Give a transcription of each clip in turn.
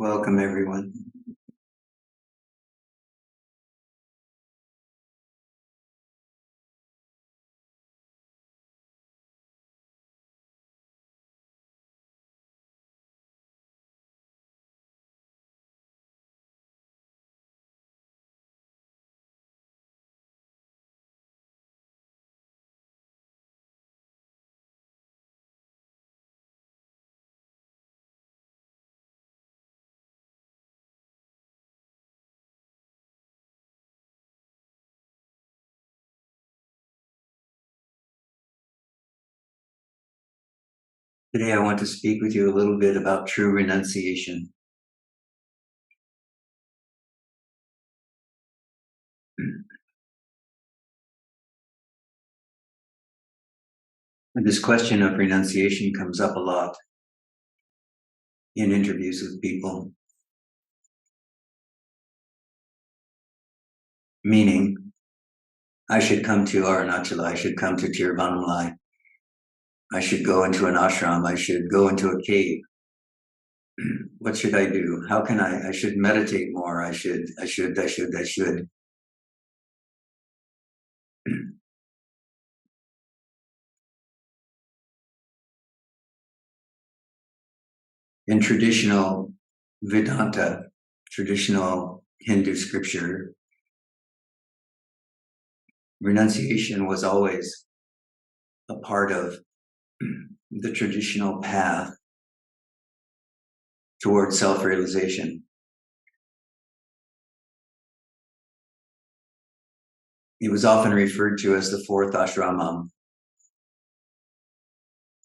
Welcome, everyone. Today, I want to speak with you a little bit about true renunciation. And this question of renunciation comes up a lot in interviews with people. Meaning, I should come to Arunachala, I should come to Tiruvannamalai, I should go into an ashram, I should go into a cave. What should I do? How can I should meditate more, I should. In traditional Vedanta, traditional Hindu scripture, renunciation was always a part of the traditional path towards self-realization. It was often referred to as the fourth ashramam.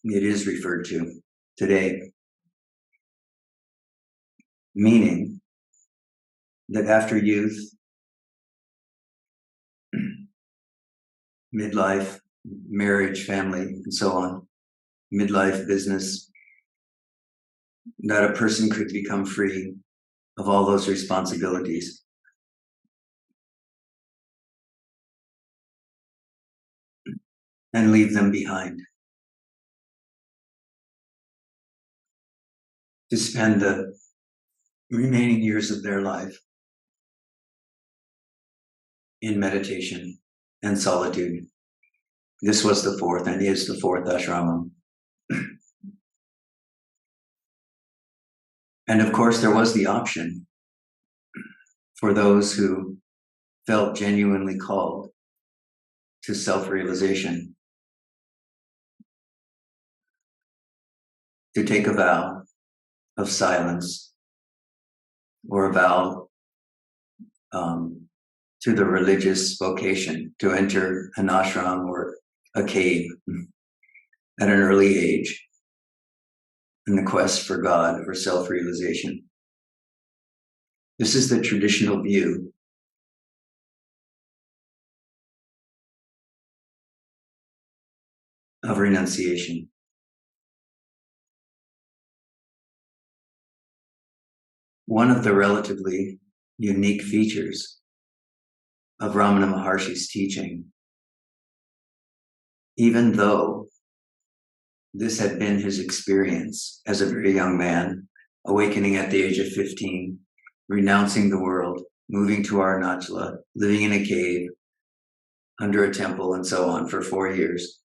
It is referred to today, meaning that after youth, midlife, marriage, family, and so on, midlife business, that a person could become free of all those responsibilities. And leave them behind. To spend the remaining years of their life in meditation and solitude. This was the fourth and is the fourth ashramam. And of course, there was the option for those who felt genuinely called to self-realization to take a vow of silence or a vow to the religious vocation to enter an ashram or a cave at an early age in the quest for God or self-realization. This is the traditional view of renunciation. One of the relatively unique features of Ramana Maharshi's teaching, even though this had been his experience as a very young man, awakening at the age of 15, renouncing the world, moving to Arunachala, living in a cave, under a temple, and so on for 4 years,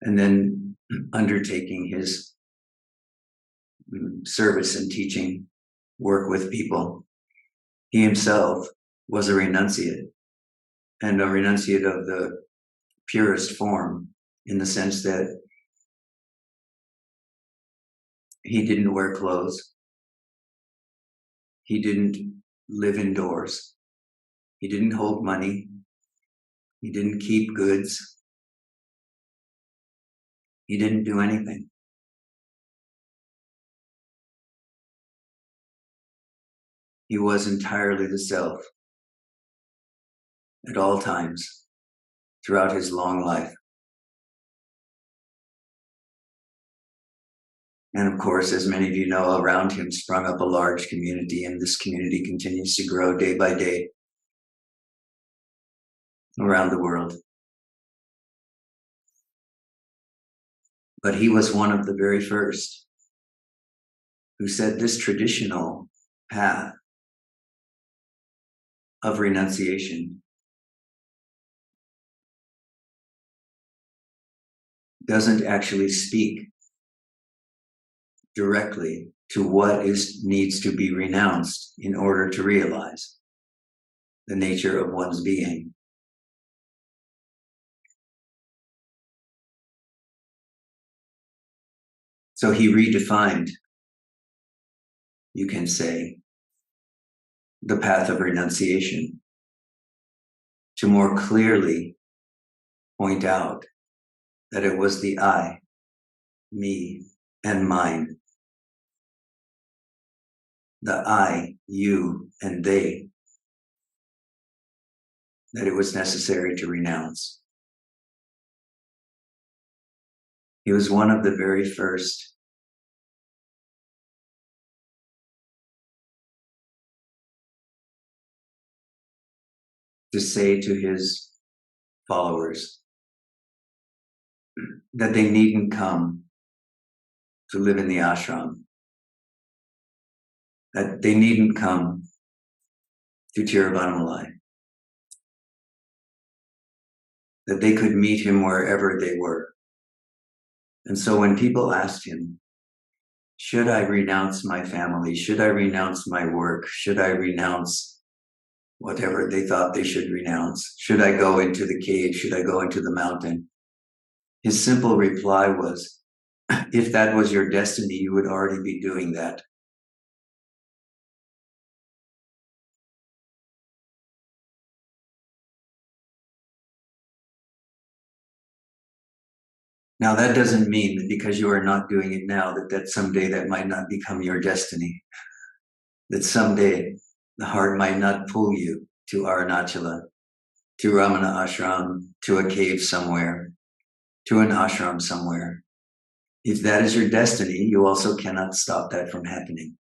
and then undertaking his service and teaching work with people. He himself was a renunciate, and a renunciate of the purest form, in the sense that he didn't wear clothes. He didn't live indoors. He didn't hold money. He didn't keep goods. He didn't do anything. He was entirely the self at all times throughout his long life. And of course, as many of you know, around him sprung up a large community, and this community continues to grow day by day around the world. But he was one of the very first who said this traditional path of renunciation doesn't actually speak directly to what needs to be renounced in order to realize the nature of one's being. So he redefined, you can say, the path of renunciation to more clearly point out that it was the I, me, and mine, the I, you, and they, that it was necessary to renounce. He was one of the very first to say to his followers that they needn't come to live in the ashram, that they needn't come to Tiruvannamalai, that they could meet him wherever they were. And so when people asked him, should I renounce my family? Should I renounce my work? Should I renounce whatever they thought they should renounce? Should I go into the cave? Should I go into the mountain? His simple reply was, if that was your destiny, you would already be doing that. Now, that doesn't mean that because you are not doing it now, that someday that might not become your destiny. That someday the heart might not pull you to Arunachala, to Ramana ashram, to a cave somewhere, to an ashram somewhere. If that is your destiny, you also cannot stop that from happening.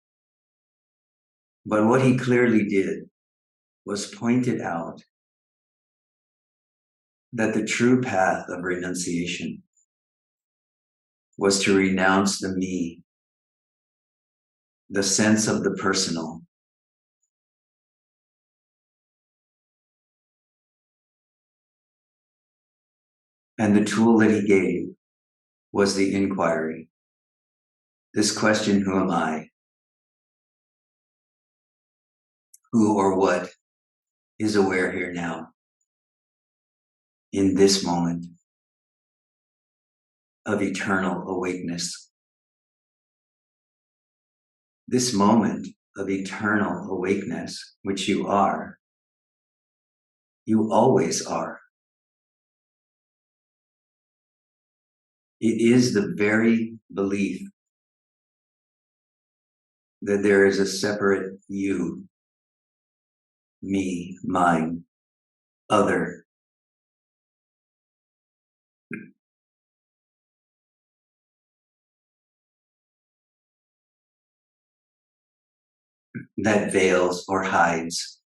But what he clearly did was pointed out that the true path of renunciation was to renounce the me, the sense of the personal. And the tool that he gave was the inquiry. This question, who am I? Who or what is aware here now, in this moment of eternal awakeness? This moment of eternal awakeness, which you are, you always are. It is the very belief that there is a separate you, me, mine, other, that veils or hides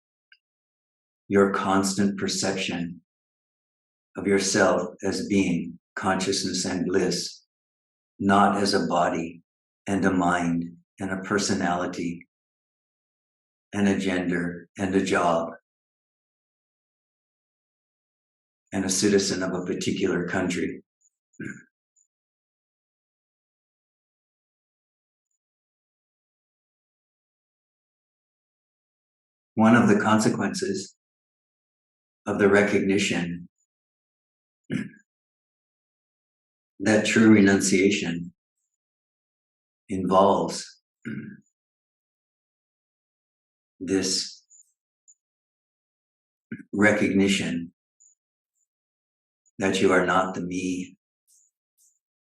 your constant perception of yourself as being consciousness and bliss, not as a body and a mind and a personality and a gender and a job and a citizen of a particular country. One of the consequences of the recognition that true renunciation involves this recognition that you are not the me,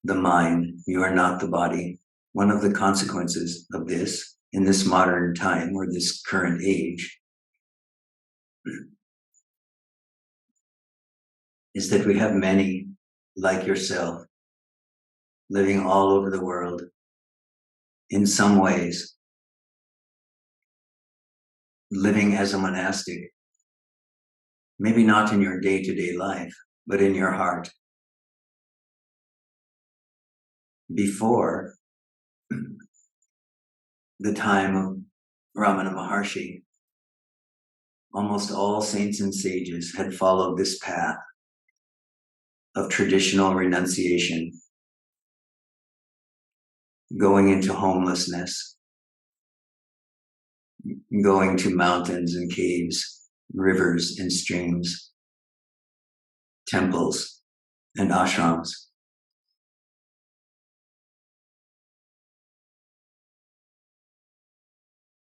the mind, you are not the body. One of the consequences of this in this modern time or this current age is that we have many like yourself living all over the world in some ways, living as a monastic, maybe not in your day-to-day life, but in your heart. Before the time of Ramana Maharshi, almost all saints and sages had followed this path of traditional renunciation, going into homelessness, going to mountains and caves, rivers and streams, temples and ashrams.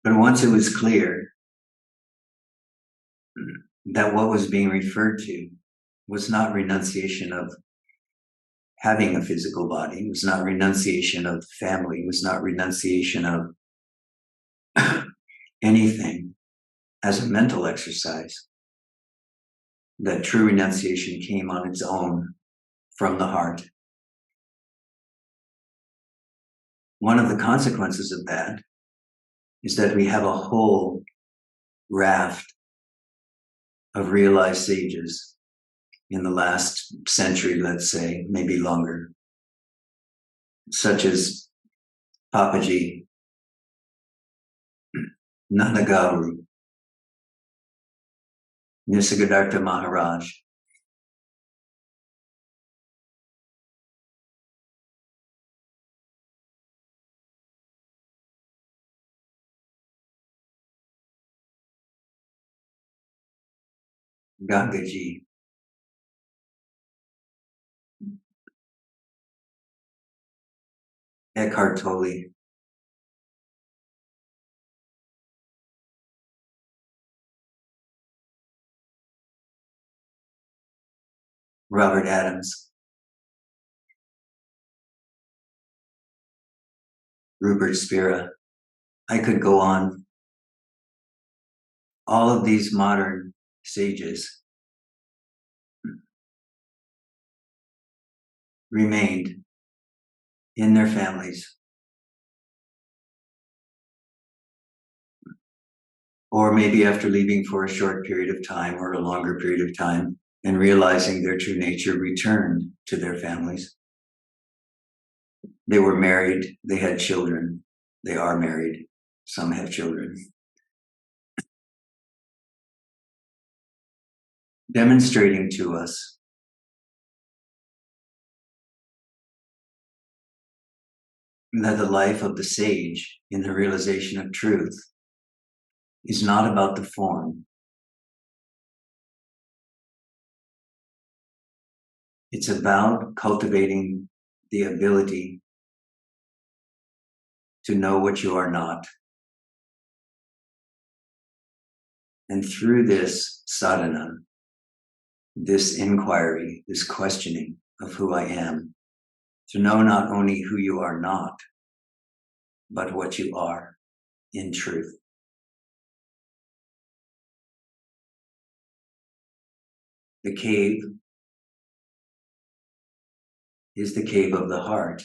But once it was clear that what was being referred to was not renunciation of having a physical body, it was not renunciation of family, it was not renunciation of anything as a mental exercise, that true renunciation came on its own from the heart. One of the consequences of that is that we have a whole raft of realized sages in the last century, let's say, maybe longer, such as Papaji, Nanagaru, Nisargadatta Maharaj, Gangaji, Eckhart Tolle, Robert Adams, Rupert Spira. I could go on. All of these modern sages remained in their families, or maybe after leaving for a short period of time or a longer period of time and realizing their true nature, returned to their families. They were married, they had children, they are married, some have children. Demonstrating to us that the life of the sage in the realization of truth is not about the form. It's about cultivating the ability to know what you are not. And through this sadhana, this inquiry, this questioning of who I am, to know not only who you are not, but what you are in truth. The cave is the cave of the heart.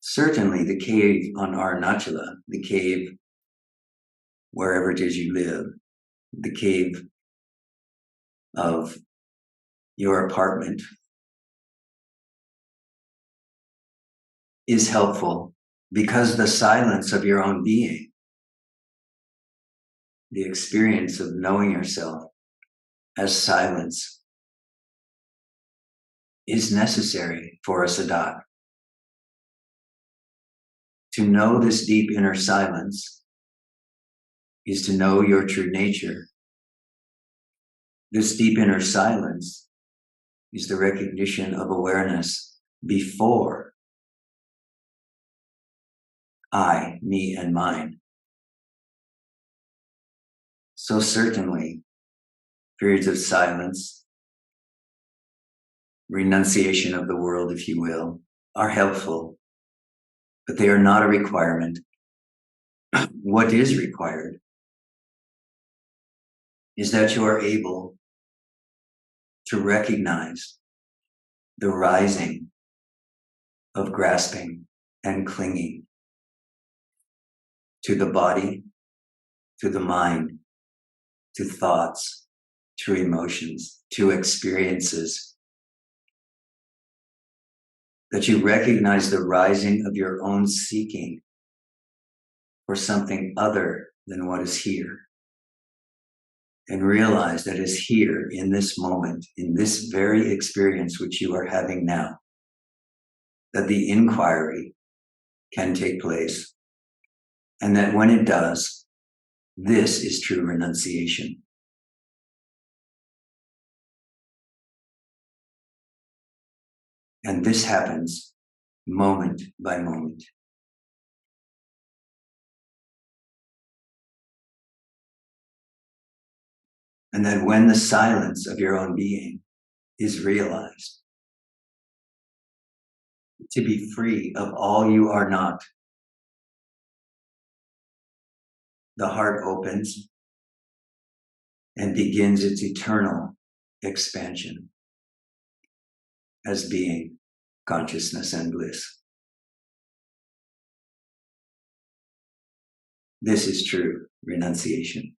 Certainly the cave on Arunachala, the cave wherever it is you live, the cave of your apartment is helpful because the silence of your own being, the experience of knowing yourself as silence, is necessary for a sadhak. To know this deep inner silence is to know your true nature. This deep inner silence is the recognition of awareness before I, me, and mine. So certainly, periods of silence, renunciation of the world, if you will, are helpful, but they are not a requirement. What is required is that you are able to recognize the rising of grasping and clinging to the body, to the mind, to thoughts, to emotions, to experiences. that you recognize the rising of your own seeking for something other than what is here. And realize that is here in this moment, in this very experience which you are having now, that the inquiry can take place. And that when it does, this is true renunciation. And this happens moment by moment. And that when the silence of your own being is realized, to be free of all you are not, the heart opens and begins its eternal expansion as being, consciousness, and bliss. This is true renunciation.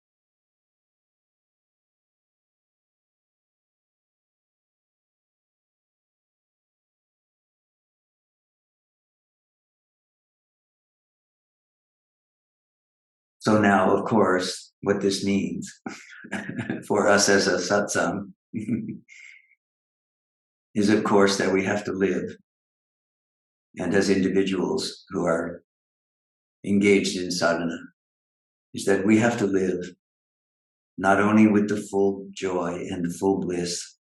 So now, of course, what this means for us as a satsang is, of course, that we have to live. And as individuals who are engaged in sadhana, is that we have to live not only with the full joy and the full bliss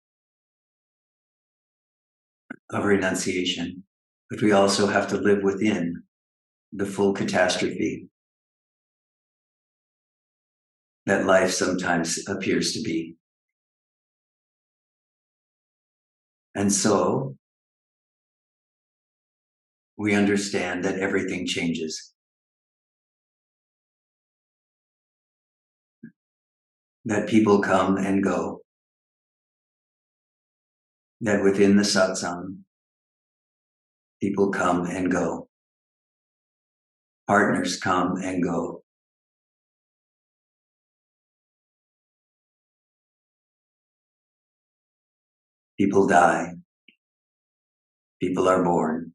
of renunciation, but we also have to live within the full catastrophe that life sometimes appears to be. And so we understand that everything changes. That people come and go. That within the satsang, people come and go. Partners come and go. People die. People are born.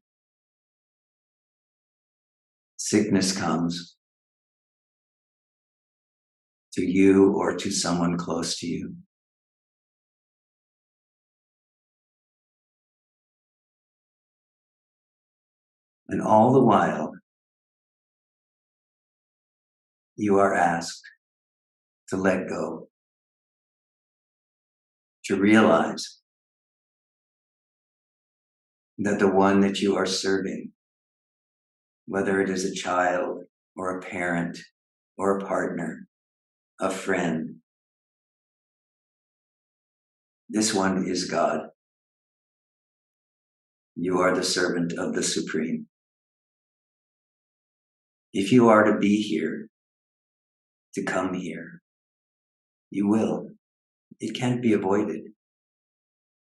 Sickness comes to you or to someone close to you. And all the while, you are asked to let go, to realize that the one that you are serving, whether it is a child or a parent or a partner, a friend, this one is God. You are the servant of the Supreme. If you are to be here, to come here, you will. It can't be avoided.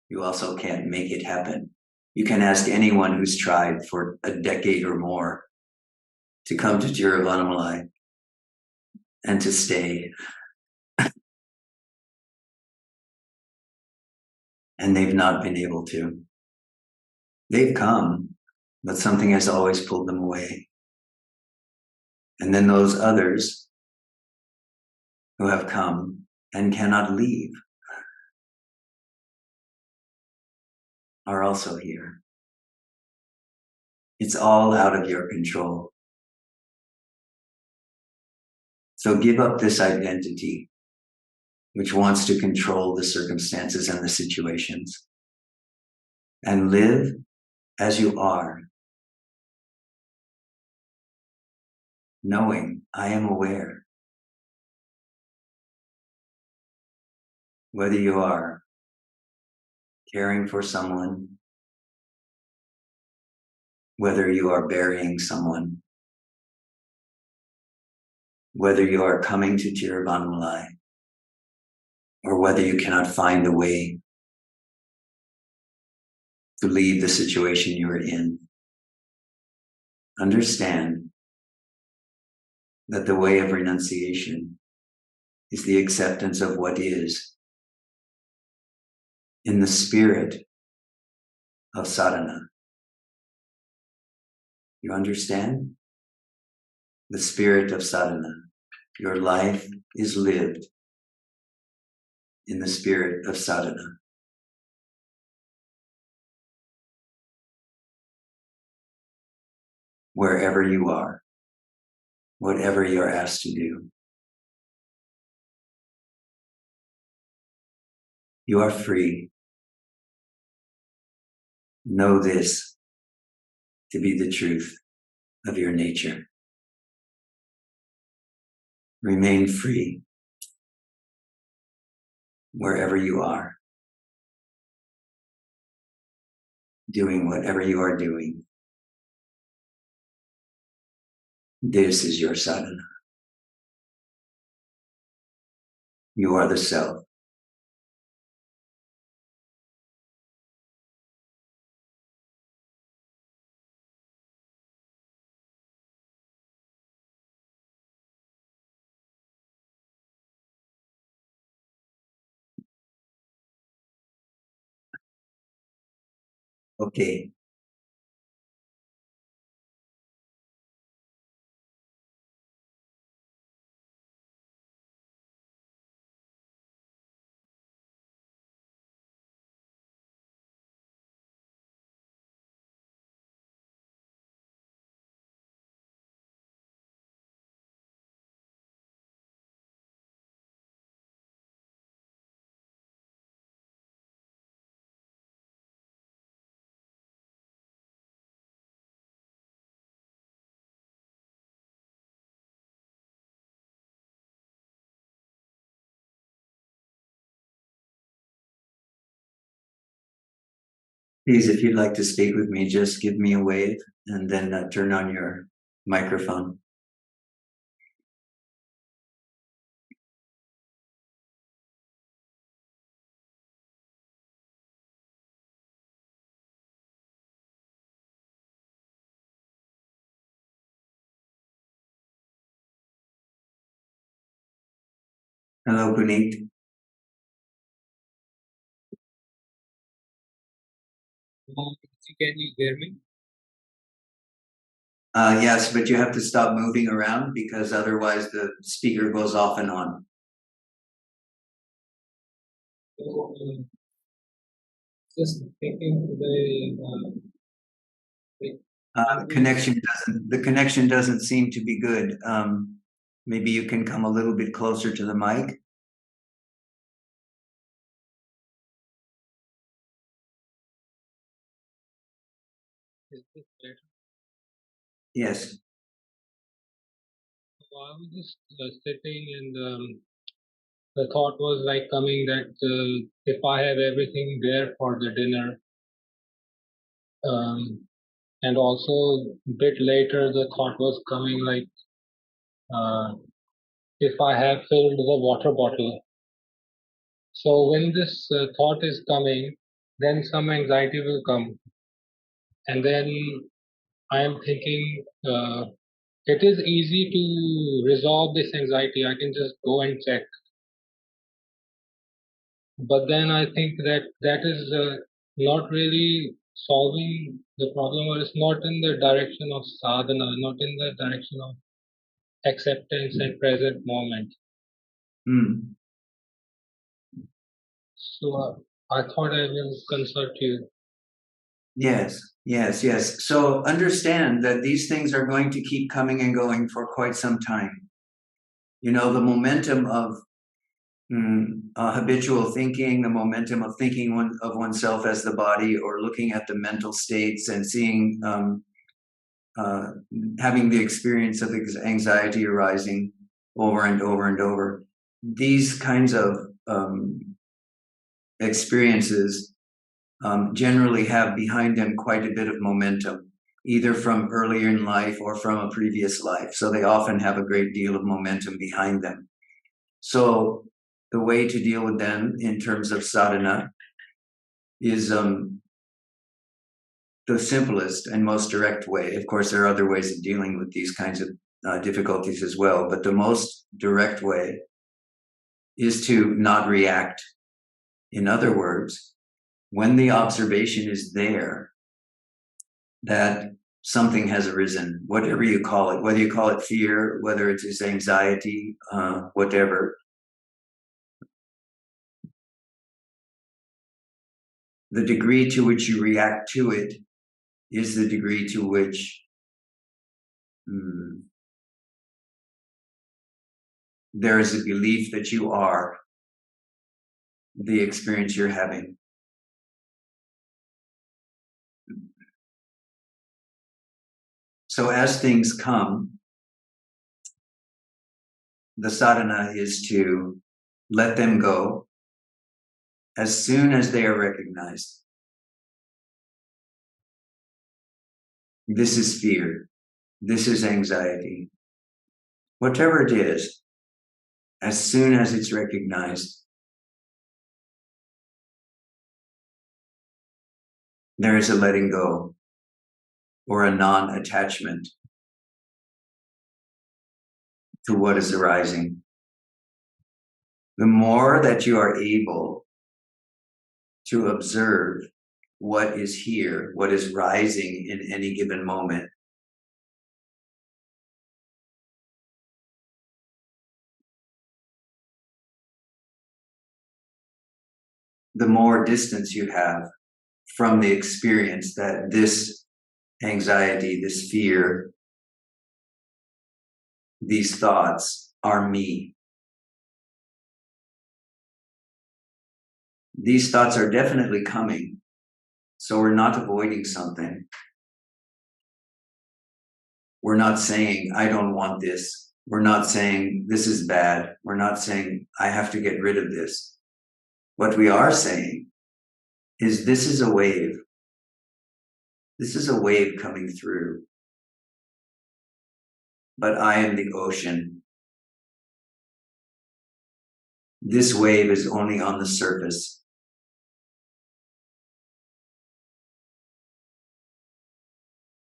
You also can't make it happen. You can ask anyone who's tried for a decade or more to come to Tiruvanamalai and to stay. And they've not been able to. They've come, but something has always pulled them away. And then those others who have come and cannot leave are also here. It's all out of your control. So give up this identity which wants to control the circumstances and the situations, and live as you are, knowing I am aware. Whether you are caring for someone, whether you are burying someone, whether you are coming to Tiruvanamalai, or whether you cannot find a way to leave the situation you're in, understand that the way of renunciation is the acceptance of what is in the spirit of sadhana, You understand? The spirit of sadhana. Your life is lived in the spirit of sadhana. Wherever you are, whatever you're asked to do. You are free. Know this to be the truth of your nature. Remain free wherever you are, doing whatever you are doing. This is your sadhana. You are the self. Okay. Please, if you'd like to speak with me, just give me a wave and then turn on your microphone. Hello, Puneet. Can you hear me? Yes, but you have to stop moving around because otherwise the speaker goes off and on. So, just thinking today, The connection doesn't seem to be good. Maybe you can come a little bit closer to the mic. is this better? Yes. So I was just sitting and the thought was like coming that if I have everything there for the dinner, and also a bit later the thought was coming like if I have filled the water bottle. So when this thought is coming, then some anxiety will come, and then I am thinking. It is easy to resolve this anxiety. I can just go and check. But then I think that that is not really solving the problem, or it's not in the direction of sadhana, not in the direction of acceptance and present moment. Mm. So I thought I will consult you. Yes, yes, yes. So understand that these things are going to keep coming and going for quite some time. You know, the momentum of habitual thinking, the momentum of thinking of oneself as the body, or looking at the mental states and seeing, having the experience of anxiety arising over and over and over. These kinds of experiences generally have behind them quite a bit of momentum, either from earlier in life or from a previous life. So they often have a great deal of momentum behind them. So the way to deal with them in terms of sadhana is the simplest and most direct way. Of course, there are other ways of dealing with these kinds of difficulties as well, but the most direct way is to not react. In other words, when the observation is there that something has arisen, whatever you call it, whether you call it fear, whether it is anxiety, whatever. The degree to which you react to it is the degree to which there is a belief that you are the experience you're having. So as things come, the sadhana is to let them go as soon as they are recognized. This is fear. This is anxiety. Whatever it is, as soon as it's recognized, there is a letting go or a non-attachment to what is arising. The more that you are able to observe what is here, what is rising in any given moment, the more distance you have from the experience that this anxiety, this fear, these thoughts are me. These thoughts are definitely coming, so we're not avoiding something. We're not saying, I don't want this. We're not saying, this is bad. We're not saying, I have to get rid of this. What we are saying is, this is a wave. This is a wave coming through. But I am the ocean. This wave is only on the surface.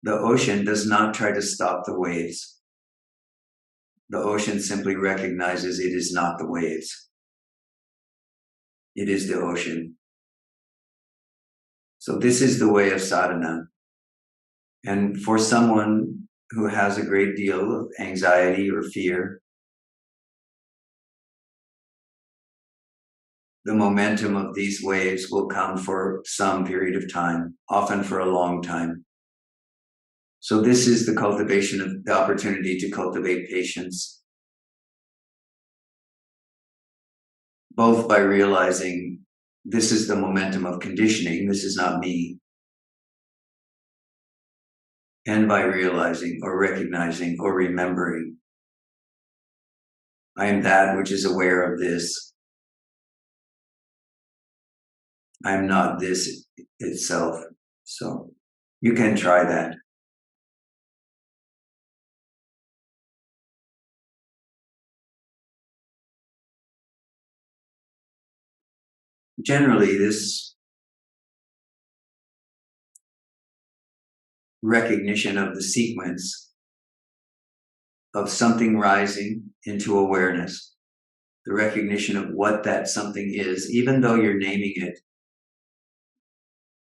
The ocean does not try to stop the waves. The ocean simply recognizes it is not the waves. It is the ocean. So this is the way of sadhana. And for someone who has a great deal of anxiety or fear, the momentum of these waves will come for some period of time, often for a long time. So this is the cultivation of the opportunity to cultivate patience, both by realizing this is the momentum of conditioning, this is not me, and by realizing or recognizing or remembering, I am that which is aware of this. I am not this itself. So you can try that. Generally, this recognition of the sequence of something rising into awareness, the recognition of what that something is, even though you're naming it,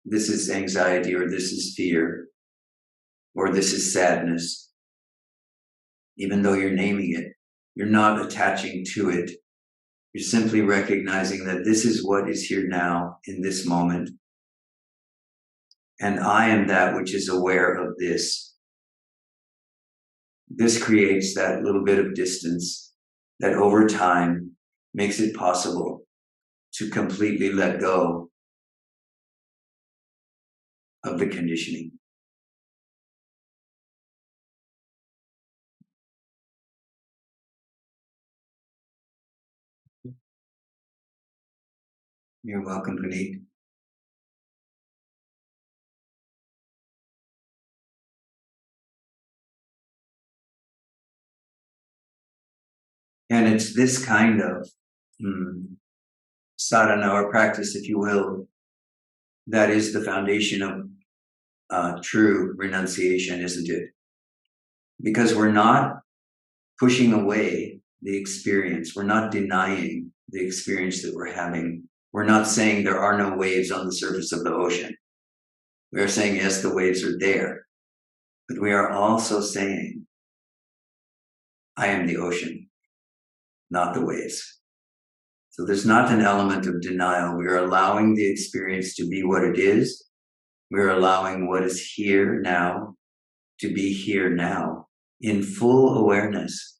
this is anxiety, or this is fear, or this is sadness, even though you're naming it, you're not attaching to it. You're simply recognizing that this is what is here now in this moment. And I am that which is aware of this. This creates that little bit of distance that over time makes it possible to completely let go of the conditioning. You're welcome, Puneet. And it's this kind of sadhana, or practice, if you will, that is the foundation of true renunciation, isn't it? Because we're not pushing away the experience. We're not denying the experience that we're having. We're not saying there are no waves on the surface of the ocean. We're saying, yes, the waves are there, But we are also saying, I am the ocean, not the waves. So there's not an element of denial. We are allowing the experience to be what it is. We're allowing what is here now to be here now in full awareness.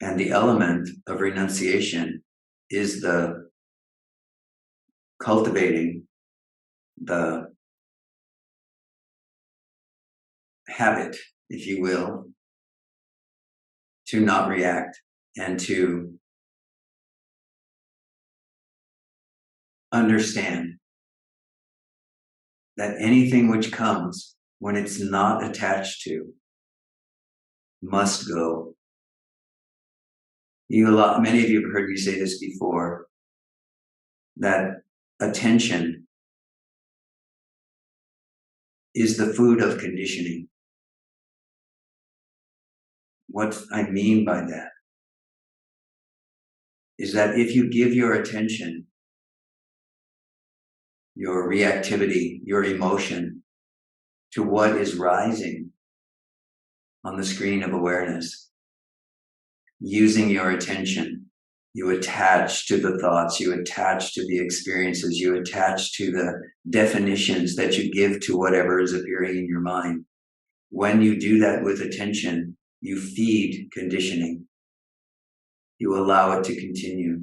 And the element of renunciation is the cultivating the habit, if you will, to not react and to understand that anything which comes when it's not attached to must go. Many of you have heard me say this before, that attention is the food of conditioning. What I mean by that is that if you give your attention, your reactivity, your emotion to what is rising on the screen of awareness, using your attention, you attach to the thoughts, you attach to the experiences, you attach to the definitions that you give to whatever is appearing in your mind. When you do that with attention, you feed conditioning. You allow it to continue.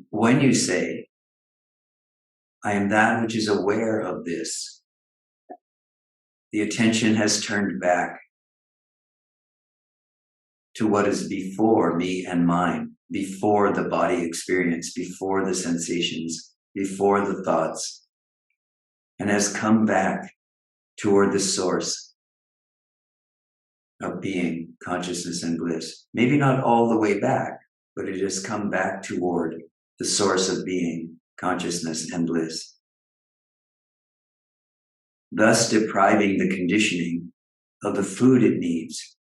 When you say, I am that which is aware of this, the attention has turned back to what is before me and mine, before the body experience, before the sensations, before the thoughts, and has come back toward the source of being, consciousness, and bliss. Maybe not all the way back, but it has come back toward the source of being, consciousness, and bliss, thus depriving the conditioning of the food it needs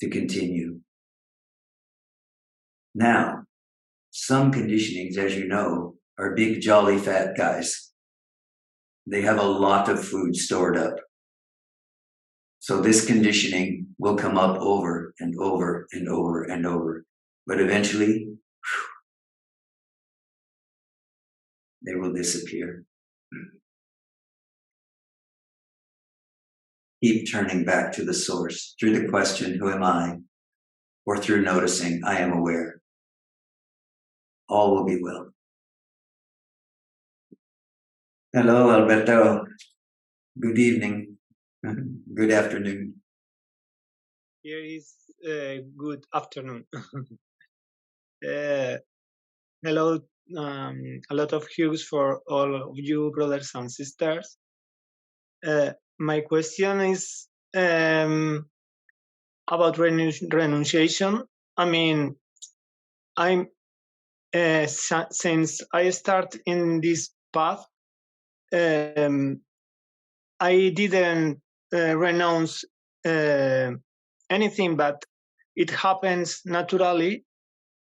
to continue. Now, some conditionings, as you know, are big, jolly, fat guys. They have a lot of food stored up. So this conditioning will come up over and over and over and over. But eventually, they will disappear. Keep turning back to the source through the question, who am I? Or through noticing, I am aware. All will be well. Hello, Alberto. Good evening. Good afternoon. Here is good afternoon. Hello, a lot of hugs for all of you, brothers and sisters. My question is about renunciation. I mean, I'm since I start in this path, I didn't renounce anything, but it happens naturally,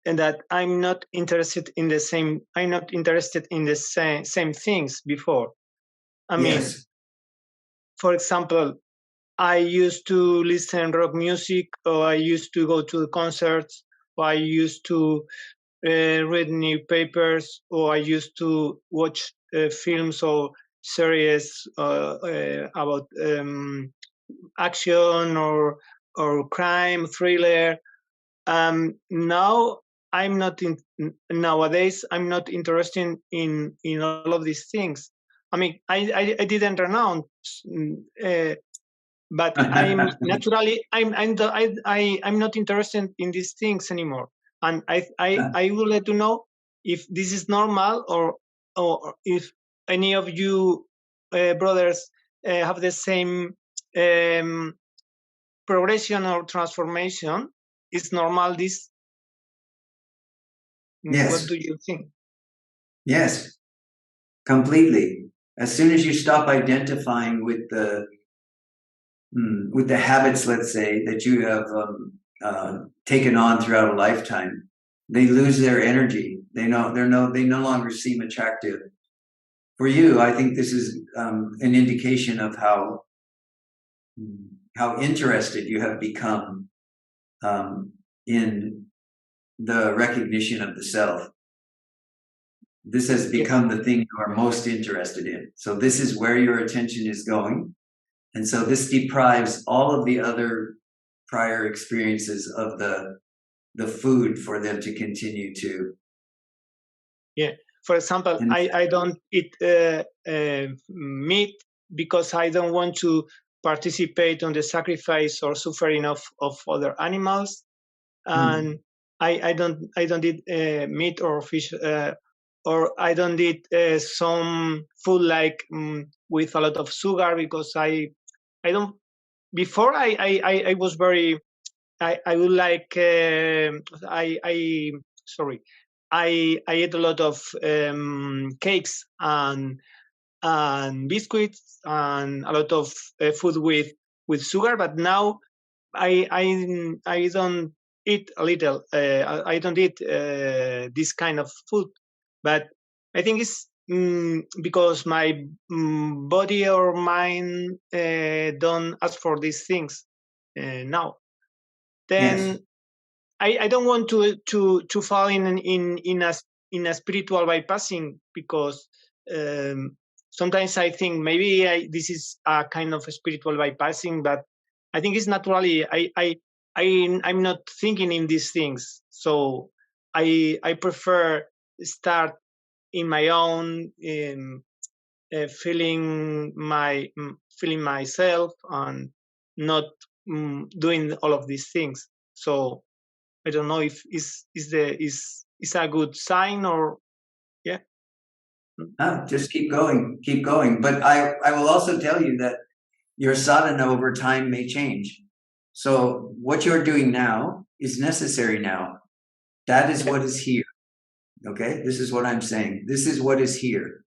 and that I'm not interested in the same things before. I mean, Yes. For example, I used to listen rock music, or I used to go to concerts, or I used to read newspapers, or I used to watch films or series about action or crime, thriller. Now nowadays I'm not interested in all of these things. I mean, I didn't renounce, but I'm naturally I'm not interested in these things anymore. And I would like to know if this is normal, or if any of you brothers have the same progression or transformation. Is normal this? Yes. What do you think? Yes, completely. As soon as you stop identifying with the habits, let's say, that you have taken on throughout a lifetime, they lose their energy. They no longer seem attractive. for you, I think this is an indication of how interested you have become in the recognition of the self. This has become the thing you are most interested in. So this is where your attention is going. And so this deprives all of the other prior experiences of the food for them to continue to. Yeah. For example, I don't eat meat because I don't want to participate on the sacrifice or suffering of other animals, and I don't eat meat or fish, or I don't eat some food like with a lot of sugar, because I don't. Before I was very, I would like sorry, I ate a lot of cakes and biscuits and a lot of food with sugar, but now I don't eat a little. I don't eat this kind of food, but I think it's because my body or mind don't ask for these things now. Then Yes. I don't want to fall in a spiritual bypassing, because sometimes I think maybe this is a kind of spiritual bypassing, but I think it's naturally I'm not thinking in these things, so I prefer start in my own, feeling myself and not doing all of these things. So I don't know if is a good sign, or yeah. Just keep going, keep going. But I will also tell you that your sadhana over time may change. So what you're doing now is necessary now. That is what is here. Okay, this is what I'm saying. This is what is here.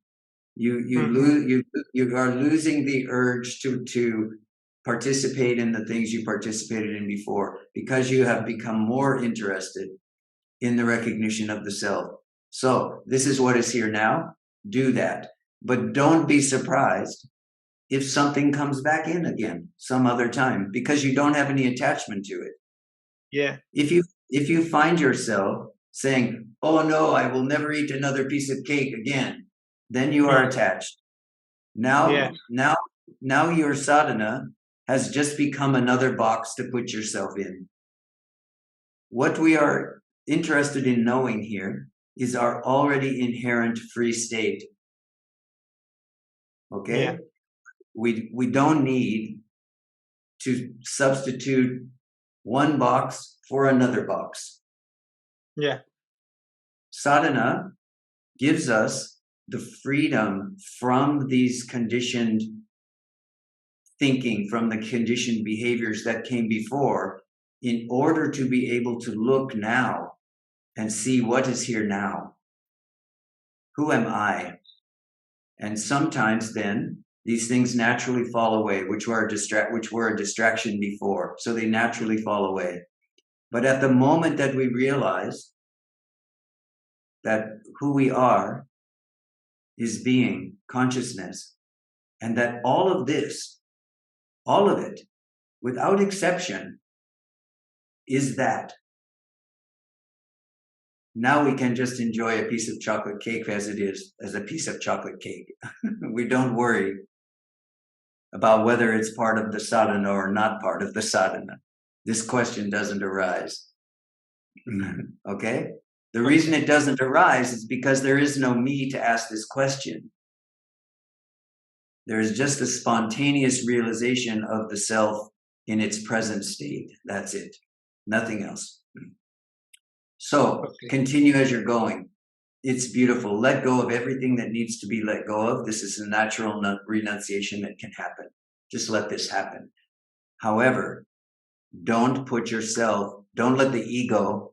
You are losing the urge to participate in the things you participated in before, because you have become more interested in the recognition of the self. So this is what is here now. Do that, but don't be surprised if something comes back in again some other time, because you don't have any attachment to it. Yeah. If you find yourself saying, "Oh no, I will never eat another piece of cake again," then you are attached. Now your sadhana has just become another box to put yourself in. What we are interested in knowing here is our already inherent free state. Okay? Yeah. We don't need to substitute one box for another box. Yeah. Sadhana gives us the freedom from these conditioned thinking, from the conditioned behaviors that came before, in order to be able to look now and see what is here now. Who am I? And sometimes then these things naturally fall away, which were a distraction before. So they naturally fall away. But at the moment that we realize that who we are is being, consciousness, and that all of this, all of it, without exception, is that. Now we can just enjoy a piece of chocolate cake as it is, as a piece of chocolate cake. We don't worry about whether it's part of the sadhana or not part of the sadhana. This question doesn't arise. Okay? The reason it doesn't arise is because there is no me to ask this question. There is just a spontaneous realization of the self in its present state. That's it. Nothing else. So continue as you're going. It's beautiful. Let go of everything that needs to be let go of. This is a natural renunciation that can happen. Just let this happen. However, don't let the ego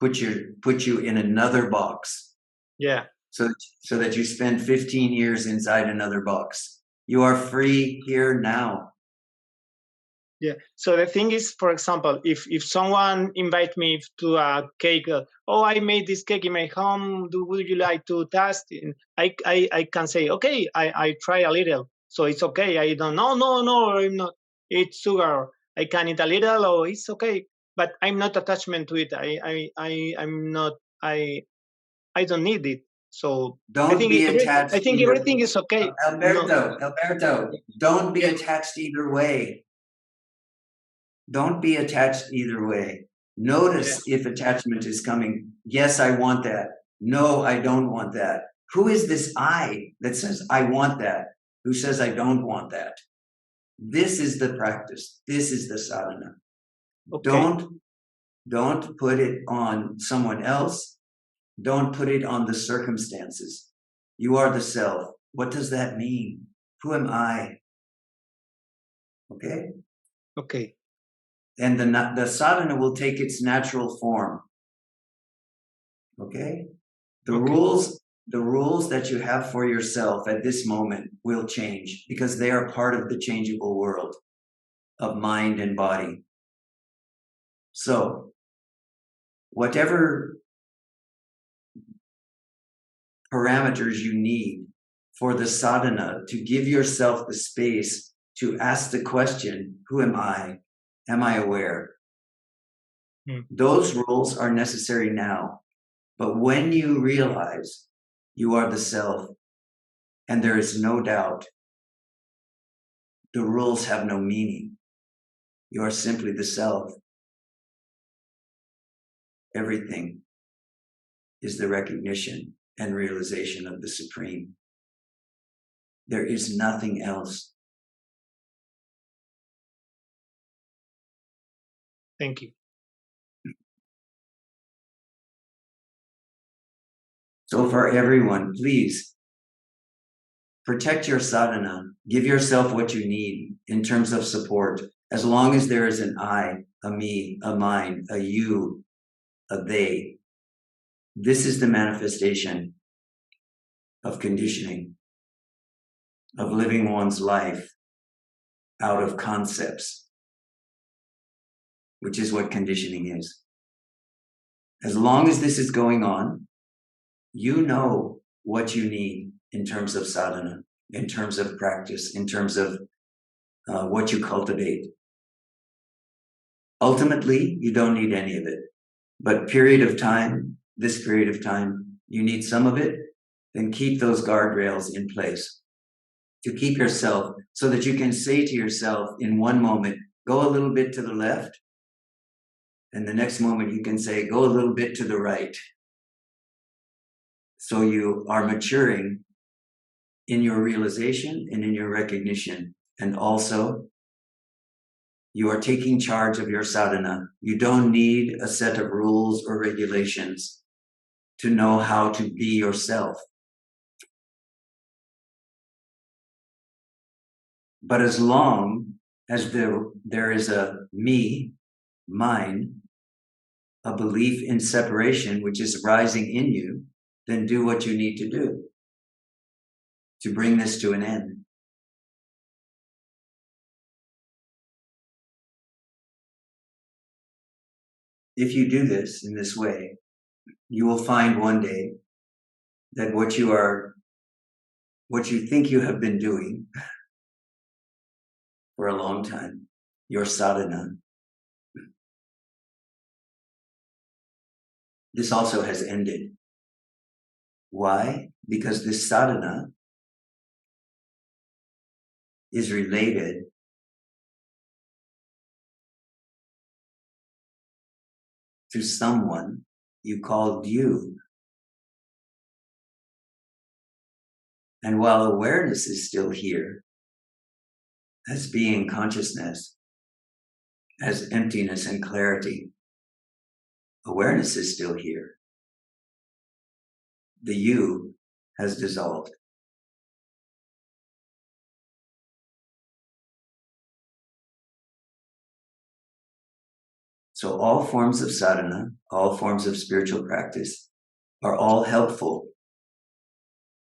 put you in another box. Yeah. So that you spend 15 years inside another box. You are free here now. Yeah. So the thing is, for example, if someone invite me to a cake, oh, I made this cake in my home. Would you like to taste? And I can say, okay, I try a little. So it's okay. I don't. No, I'm not. It's sugar. I can eat a little. Or it's okay. But I'm not attachment to it. I'm not. I don't need it. So I Don't think be attached I think either. everything is okay. Alberto, don't be attached either way. Don't be attached either way. Notice if attachment is coming. Yes, I want that. No, I don't want that. Who is this I that says I want that? Who says I don't want that? This is the practice. This is the sadhana. Okay. Don't put it on someone else. Don't put it on the circumstances. You are the self. What does that mean? Who am I? Okay? Okay. And the sadhana will take its natural form. Okay? The rules that you have for yourself at this moment will change because they are part of the changeable world of mind and body. So, whatever parameters you need for the sadhana to give yourself the space to ask the question, who am I? Am I aware? Those rules are necessary now. But when you realize you are the self and there is no doubt, the rules have no meaning. You are simply the self. Everything is the recognition and realization of the Supreme. There is nothing else. Thank you. So for everyone, please protect your sadhana. Give yourself what you need in terms of support. As long as there is an I, a me, a mine, a you, a they, this is the manifestation of conditioning, of living one's life out of concepts, which is what conditioning is. As long as this is going on, you know what you need in terms of sadhana, in terms of practice, in terms of what you cultivate. Ultimately, you don't need any of it. But this period of time, you need some of it, then keep those guardrails in place to keep yourself so that you can say to yourself in one moment, go a little bit to the left. And the next moment you can say, go a little bit to the right. So you are maturing in your realization and in your recognition. And also, you are taking charge of your sadhana. You don't need a set of rules or regulations to know how to be yourself. But as long as there is a me, mine, a belief in separation, which is rising in you, then do what you need to do to bring this to an end. If you do this in this way, you will find one day that what you think you have been doing for a long time, your sadhana, this also has ended. Why? Because this sadhana is related to someone you called you. And while awareness is still here, as being consciousness, as emptiness and clarity, awareness is still here. The you has dissolved. So all forms of sadhana, all forms of spiritual practice are all helpful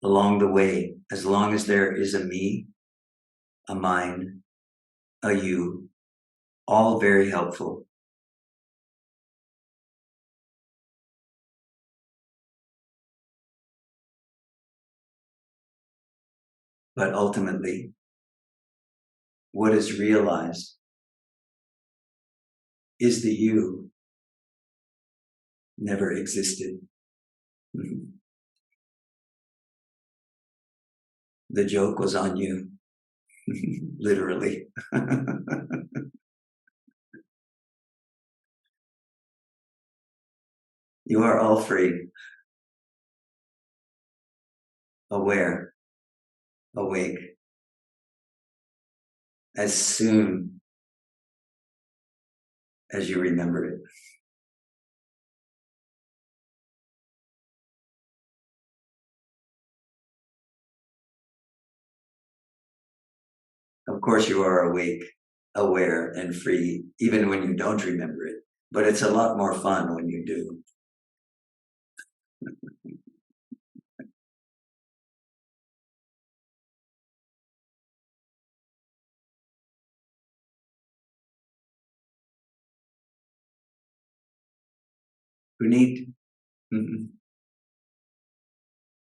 along the way, as long as there is a me, a mine, a you, all very helpful. But ultimately, what is realized is the you never existed. The joke was on you, literally. You are all free, aware, awake, as soon as you remember it. Of course, you are awake, aware, and free, even when you don't remember it. But it's a lot more fun when you do. Puneet?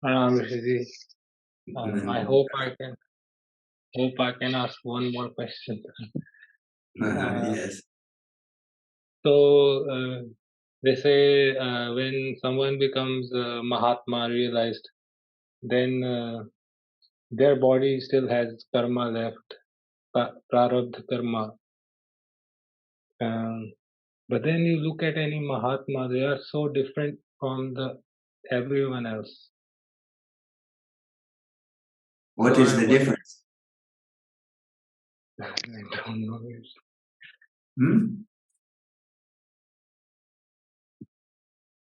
Rishiji, I hope I can ask one more question. Yes. So they say when someone becomes Mahatma realized, then their body still has karma left, prarabdha karma. But then you look at any Mahatma, they are so different from everyone else. What So is the difference? I don't know.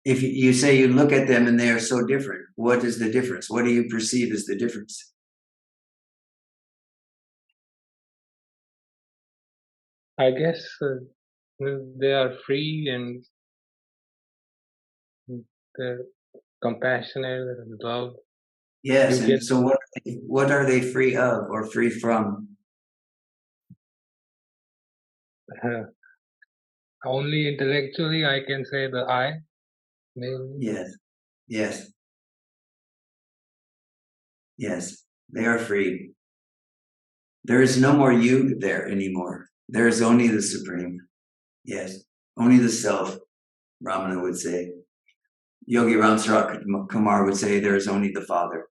If you say you look at them and they are so different, what is the difference? What do you perceive as the difference? I guess they are free and they're compassionate and love. Yes, You and get so what are they free of or free from? only intellectually I can say the I. Maybe. Yes, yes, yes, they are free. There is no more you there anymore. There is only the Supreme. Yes, only the Self, Ramana would say. Yogi Ramsarat Kumar would say there is only the Father.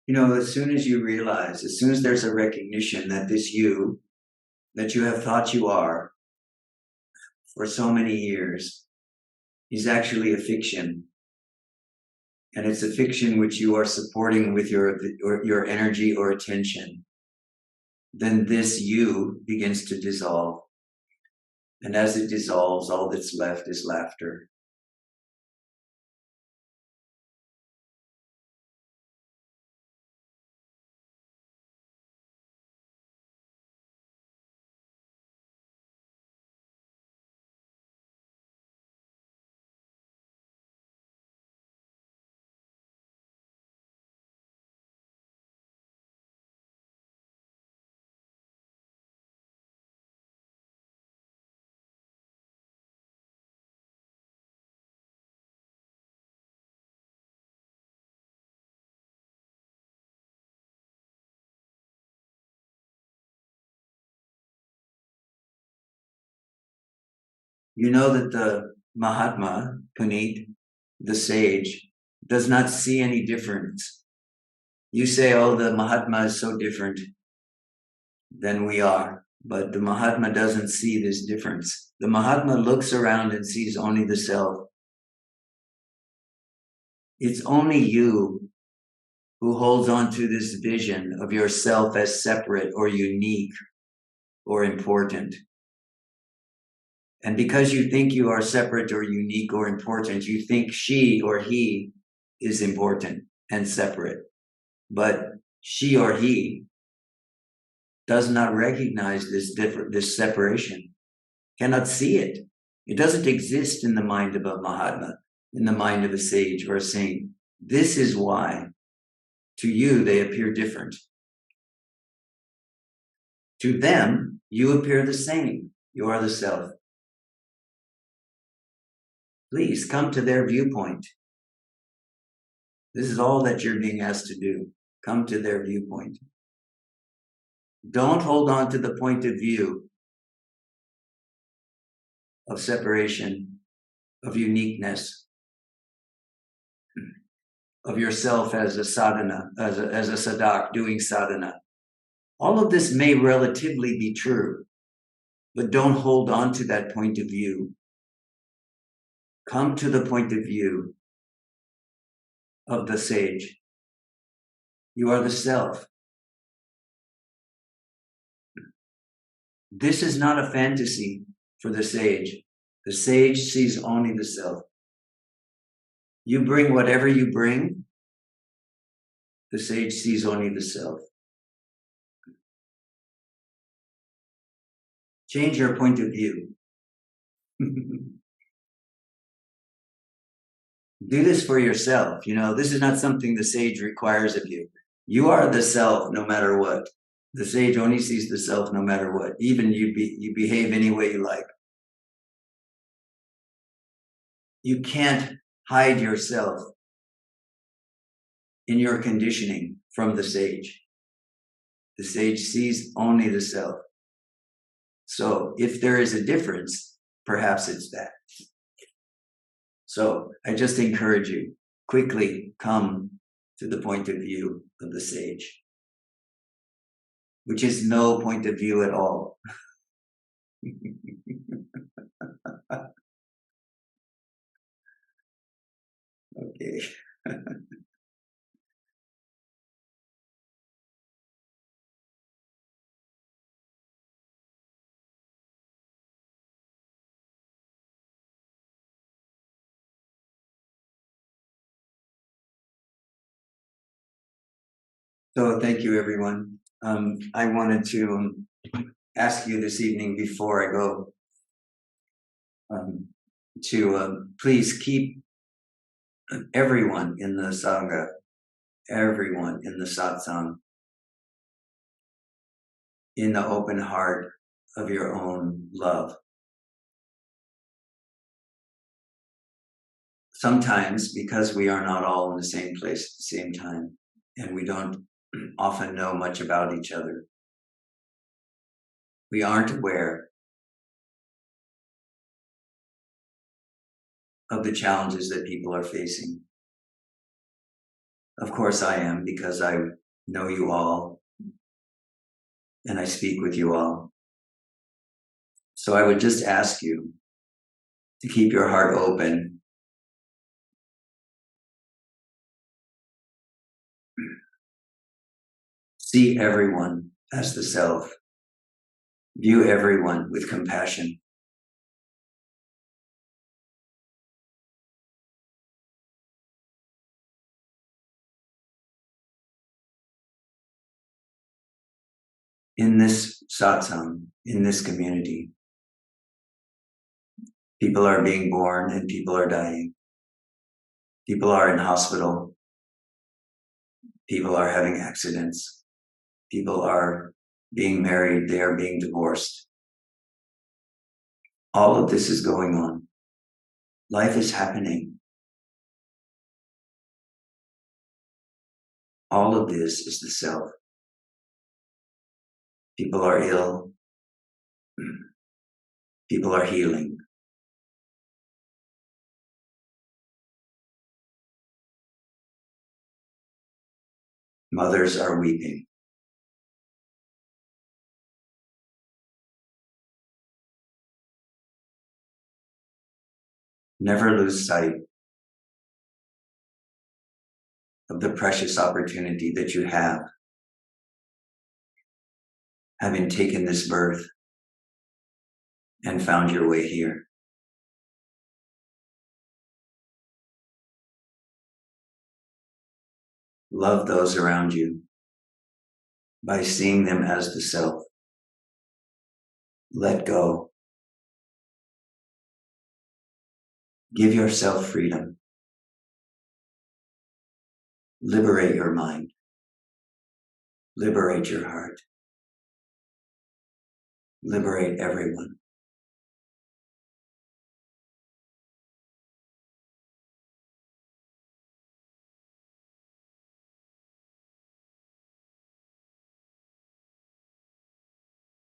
You know, as soon as you realize, as soon as there's a recognition that this you, that you have thought you are for so many years, is actually a fiction. And it's a fiction which you are supporting with your energy or attention. Then this you begins to dissolve. And as it dissolves, all that's left is laughter. You know that the Mahatma, Puneet, the sage, does not see any difference. You say, oh, the Mahatma is so different than we are. But the Mahatma doesn't see this difference. The Mahatma looks around and sees only the self. It's only you who holds on to this vision of yourself as separate or unique or important. And because you think you are separate or unique or important, you think she or he is important and separate. But she or he does not recognize this separation, cannot see it. It doesn't exist in the mind of a Mahatma. in the mind of a sage or a saint. This is why to you they appear different. To them, you appear the same. You are the self. Please come to their viewpoint. This is all that you're being asked to do. Come to their viewpoint. Don't hold on to the point of view of separation, of uniqueness, of yourself as a sadhana, as a sadak doing sadhana. All of this may relatively be true, but don't hold on to that point of view. Come to the point of view of the sage. You are the self. This is not a fantasy for the sage. The sage sees only the self. You bring whatever you bring, the sage sees only the self. Change your point of view. Do this for yourself. You know, this is not something the sage requires of you. You are the self no matter what. The sage only sees the self no matter what. Even you behave any way you like. You can't hide yourself in your conditioning from the sage. The sage sees only the self. So if there is a difference, perhaps it's that. So I just encourage you, quickly come to the point of view of the sage, which is no point of view at all. Okay. So thank you, everyone. I wanted to ask you this evening before I go to please keep everyone in the Sangha, everyone in the Satsang, in the open heart of your own love. Sometimes, because we are not all in the same place at the same time, and we don't often know much about each other, we aren't aware of the challenges that people are facing. Of course I am, because I know you all and I speak with you all. So I would just ask you to keep your heart open. See everyone as the self. View everyone with compassion. In this satsang, in this community, people are being born and people are dying. People are in hospital. People are having accidents. People are being married. They are being divorced. All of this is going on. Life is happening. All of this is the self. People are ill. People are healing. Mothers are weeping. Never lose sight of the precious opportunity that you have, having taken this birth and found your way here. Love those around you by seeing them as the self. Let go. Give yourself freedom. Liberate your mind. Liberate your heart. Liberate everyone.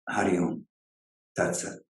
Hari Om. That's it.